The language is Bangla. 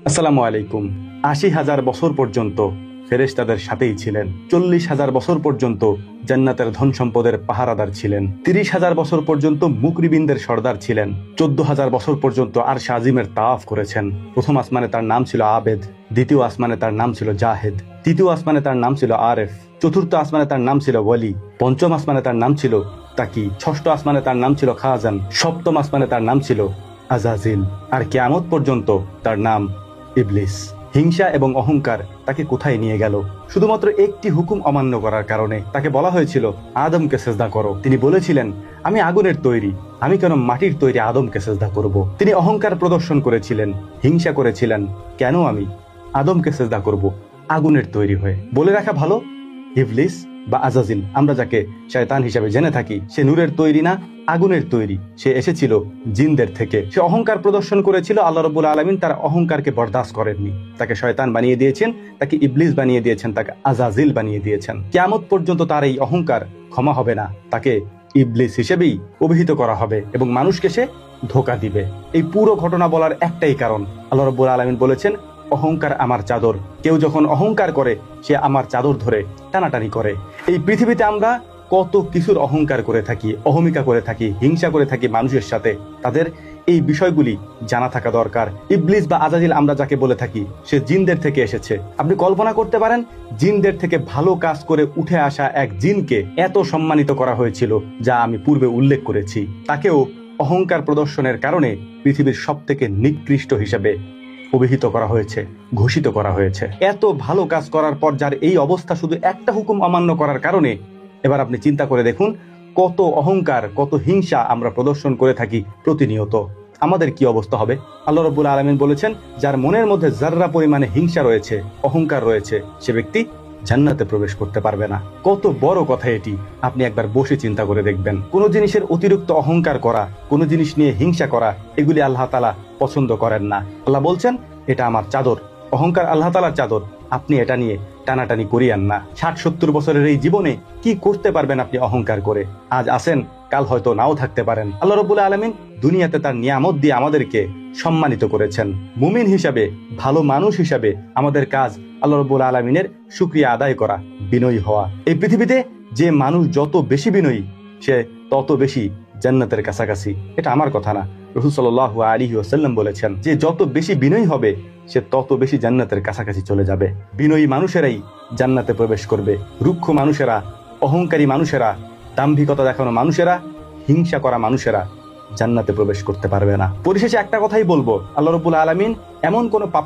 আসসালামু আলাইকুম। ৮০,০০০ বছর পর্যন্ত ফেরেশতাদের সাথেই ছিলেন। ৪০,০০০ বছর পর্যন্ত জান্নাতের ধন সম্পদের পাহারাদার ছিলেন। ৩০,০০০ বছর পর্যন্ত মুকরিবিনদের সর্দার ছিলেন। ১৪,০০০ বছর পর্যন্ত আরশ আজিমের তাওয়াফ করেছেন। প্রথম আসমানে তার নাম ছিল আবেদ, দ্বিতীয় আসমানে তার নাম ছিল জাহেদ, তৃতীয় আসমানে তার নাম ছিল আরেফ, চতুর্থ আসমানে তার নাম ছিল ওয়ালি, পঞ্চম আসমানে তার নাম ছিল তাকি, ষষ্ঠ আসমানে তার নাম ছিল খাজান, সপ্তম আসমানে তার নাম ছিল আজাজিল, আর কিয়ামত পর্যন্ত তার নাম ইবলিস। হিংসা এবং অহংকার তাকে কোথায় নিয়ে গেল? শুধুমাত্র একটি হুকুম অমান্য করার কারণে। তাকে বলা হয়েছিল আদমকে সেজদা করো, তিনি বলেছিলেন আমি আগুনের তৈরি, আমি কেন মাটির তৈরি আদমকে সেজদা করব। তিনি অহংকার প্রদর্শন করেছিলেন, হিংসা করেছিলেন, কেন আমি আদমকে সেজদা করব আগুনের তৈরি হয়ে। বলে রাখা ভালো, ইবলিস বা আজাজিল, আমরা যাকে শয়তান হিসেবে জেনে থাকি, সে নূরের তৈরি না, আগুনের তৈরি। সে এসেছিল জিনদের থেকে। সে অহংকার প্রদর্শন করেছিল, আল্লাহ রাব্বুল আলামিন তার অহংকারকে বরদাস্ত করেননি। তাকে শয়তান বানিয়ে দিয়েছেন, তাকে ইবলিস বানিয়ে দিয়েছেন, তাকে আজাজিল বানিয়ে দিয়েছেন। কিয়ামত পর্যন্ত তার এই অহংকার ক্ষমা হবে না। তাকে ইবলিস হিসেবেই অভিহিত করা হবে এবং মানুষকে সে ধোঁকা দিবে। এই পুরো ঘটনা বলার একটাই কারণ, আল্লাহ রাব্বুল আলামিন বলেছেন অহংকার আমার চাদর। কেউ যখন অহংকার করে সে আমার চাদর ধরে টানাটানি করে। এই পৃথিবীতে আমরা কত কিছুর অহংকার করে থাকি, অহমিকা করে থাকি, হিংসা করে থাকি মানুষের সাথে। তাদের এই বিষয়গুলি জানা থাকা দরকার। ইবলিস বা আজাজিল আমরা যাকে বলে থাকি, সে জিনদের থেকে এসেছে। আপনি কল্পনা করতে পারেন, জিনদের থেকে ভালো কাজ করে উঠে আসা এক জিনকে এত সম্মানিত করা হয়েছিল, যা আমি পূর্বে উল্লেখ করেছি। তাকেও অহংকার প্রদর্শনের কারণে পৃথিবীর সব থেকে নিকৃষ্ট হিসেবে অভিহিত করা হয়েছে, ঘোষিত করা হয়েছে। এত ভালো কাজ করার পর যার এই অবস্থা শুধু একটা হুকুম অমান্য করার কারণে, এবার আপনি চিন্তা করে দেখুন কত অহংকার, কত হিংসা আমরা প্রদর্শন করে থাকি প্রতিনিয়ত। আমাদের কি অবস্থা হবে? আল্লাহ রাব্বুল আলামিন বলেছেন, যার মনের মধ্যে যাররা পরিমাণে হিংসা রয়েছে, অহংকার রয়েছে, সে ব্যক্তি জান্নাতে প্রবেশ করতে পারবে না। কত বড় কথা এটি, আপনি একবার বসে চিন্তা করে দেখবেন। কোন জিনিসের অতিরিক্ত অহংকার করা, কোন জিনিস নিয়ে হিংসা করা, এগুলি আল্লাহ তাআলা পছন্দ করেন না। আল্লাহ বলছেন এটা আমার চাদর। অহংকার আল্লাহ তাআলার চাদর, আপনি এটা নিয়ে টানাটানি করিয়েন না। ৬০-৭০ বছরের এই জীবনে কি করতে পারবেন আপনি অহংকার করে? আজ আছেন, কাল হয়তো নাও থাকতে পারেন। আল্লাহ রাব্বুল আলামিন দুনিয়াতে তার নিয়ামত দিয়ে আমাদেরকে সম্মানিত করেছেন। মুমিন হিসাবে, ভালো মানুষ হিসাবে আমাদের কাজ আল্লাহ রাব্বুল আলামিনের শুকরিয়া আদায় করা, বিনয়ী হওয়া। এই পৃথিবীতে যে মানুষ যত বেশি বিনয়ী, সে তত বেশি জান্নাতের কাছাকাছি। এটা আমার কথা না, রাসূল সাল্লাল্লাহু আলাইহি ওয়াসাল্লাম বলেছেন যে যত বেশি বিনয়ী হবে সে তত বেশি জান্নাতের কাছাকাছি চলে যাবে। বিনয়ী মানুষেরাই জান্নাতে প্রবেশ করবে। রুক্ষ মানুষেরা, অহংকারী মানুষেরা, দাম্ভিকতা দেখানো মানুষেরা, হিংসা করা মানুষেরা জান্নাতে প্রবেশ করতে পারবে না। পরিশেষে একটা কথাই বলবো, আল্লাহ রাব্বুল আলামিন এমন কোন